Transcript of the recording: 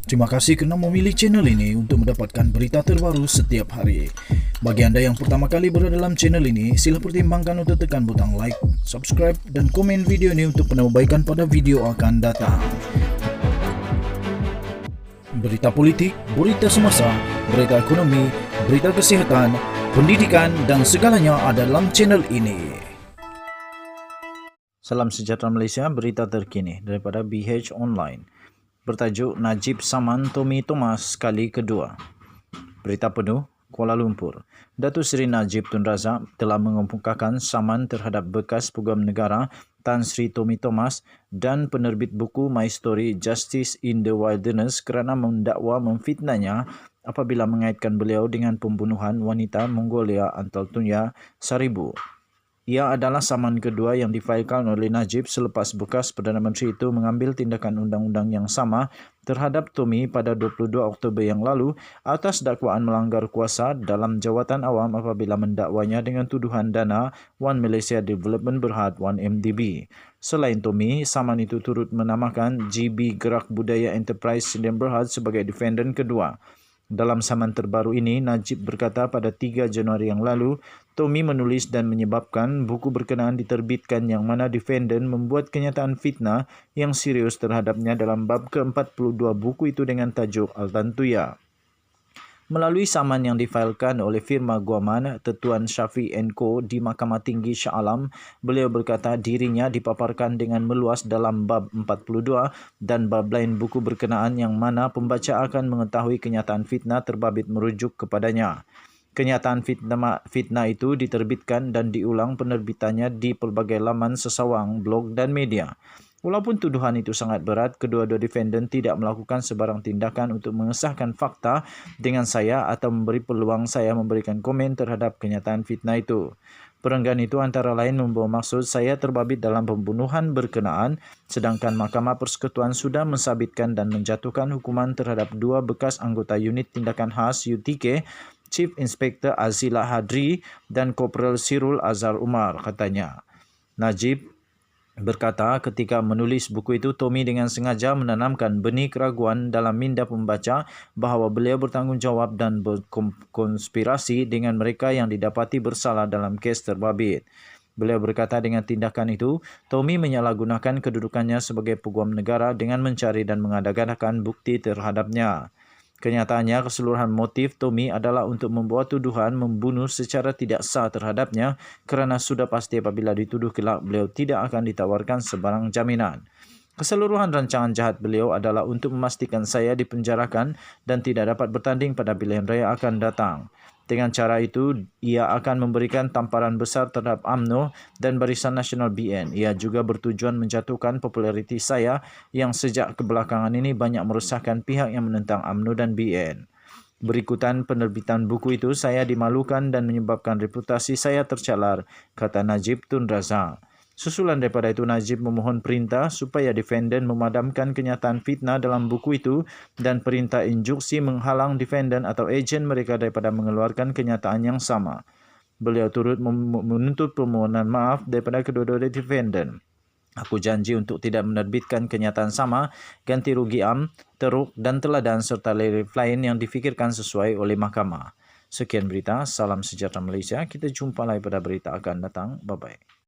Terima kasih kerana memilih channel ini untuk mendapatkan berita terbaru setiap hari. Bagi anda yang pertama kali berada dalam channel ini, sila pertimbangkan untuk tekan butang like, subscribe dan komen video ini untuk penambahbaikan pada video akan datang. Berita politik, berita semasa, berita ekonomi, berita kesihatan, pendidikan dan segalanya ada dalam channel ini. Salam sejahtera Malaysia, berita terkini daripada BH Online. Bertajuk Najib saman Tommy Thomas kali kedua. Berita penuh, Kuala Lumpur. Datuk Seri Najib Tun Razak telah mengemukakan saman terhadap bekas Peguam Negara Tan Sri Tommy Thomas dan penerbit buku My Story Justice in the Wilderness kerana mendakwa memfitnahnya apabila mengaitkan beliau dengan pembunuhan wanita Mongolia Antaltunya Saribu. Ia adalah saman kedua yang difailkan oleh Najib selepas bekas Perdana Menteri itu mengambil tindakan undang-undang yang sama terhadap Tommy pada 22 Oktober yang lalu atas dakwaan melanggar kuasa dalam jawatan awam apabila mendakwanya dengan tuduhan dana One Malaysia Development Berhad 1MDB. Selain Tommy, saman itu turut menamakan GB Gerak Budaya Enterprise Sdn Berhad sebagai defendant kedua. Dalam saman terbaru ini, Najib berkata pada 3 Januari yang lalu, Tommy menulis dan menyebabkan buku berkenaan diterbitkan yang mana defendant membuat kenyataan fitnah yang serius terhadapnya dalam bab ke-42 buku itu dengan tajuk Al-Tantuya. Melalui saman yang difailkan oleh firma guaman Tetuan Syafiq & Co di Mahkamah Tinggi Shah Alam, beliau berkata dirinya dipaparkan dengan meluas dalam bab 42 dan bab lain buku berkenaan yang mana pembaca akan mengetahui kenyataan fitnah terbabit merujuk kepadanya. Kenyataan fitnah itu diterbitkan dan diulang penerbitannya di pelbagai laman sesawang, blog dan media. Walaupun tuduhan itu sangat berat, kedua-dua defendant tidak melakukan sebarang tindakan untuk mengesahkan fakta dengan saya atau memberi peluang saya memberikan komen terhadap kenyataan fitnah itu. Perenggan itu antara lain membawa maksud saya terbabit dalam pembunuhan berkenaan, sedangkan Mahkamah Persekutuan sudah mensabitkan dan menjatuhkan hukuman terhadap 2 bekas anggota unit tindakan khas UTK, Chief Inspector Azila Hadri dan Korporal Sirul Azhar Umar, katanya. Najib berkata ketika menulis buku itu, Tommy dengan sengaja menanamkan benih keraguan dalam minda pembaca bahawa beliau bertanggungjawab dan berkonspirasi dengan mereka yang didapati bersalah dalam kes terbabit. Beliau berkata dengan tindakan itu, Tommy menyalahgunakan kedudukannya sebagai peguam negara dengan mencari dan mengadakan bukti terhadapnya. Kenyataannya, keseluruhan motif Tommy adalah untuk membawa tuduhan membunuh secara tidak sah terhadapnya kerana sudah pasti apabila dituduh kelak beliau tidak akan ditawarkan sebarang jaminan. Keseluruhan rancangan jahat beliau adalah untuk memastikan saya dipenjarakan dan tidak dapat bertanding pada pilihan raya akan datang. Dengan cara itu, ia akan memberikan tamparan besar terhadap UMNO dan Barisan Nasional BN. Ia juga bertujuan menjatuhkan populariti saya yang sejak kebelakangan ini banyak meresahkan pihak yang menentang UMNO dan BN. Berikutan penerbitan buku itu, saya dimalukan dan menyebabkan reputasi saya tercalar, kata Najib Tun Razak. Susulan daripada itu, Najib memohon perintah supaya defendant memadamkan kenyataan fitnah dalam buku itu dan perintah injuksi menghalang defendant atau ejen mereka daripada mengeluarkan kenyataan yang sama. Beliau turut menuntut permohonan maaf daripada kedua-dua defendant. Aku janji untuk tidak menerbitkan kenyataan sama, ganti rugi teruk dan teladan serta lirik lain yang difikirkan sesuai oleh mahkamah. Sekian berita, salam sejahtera Malaysia. Kita jumpa lagi pada berita akan datang. Bye-bye.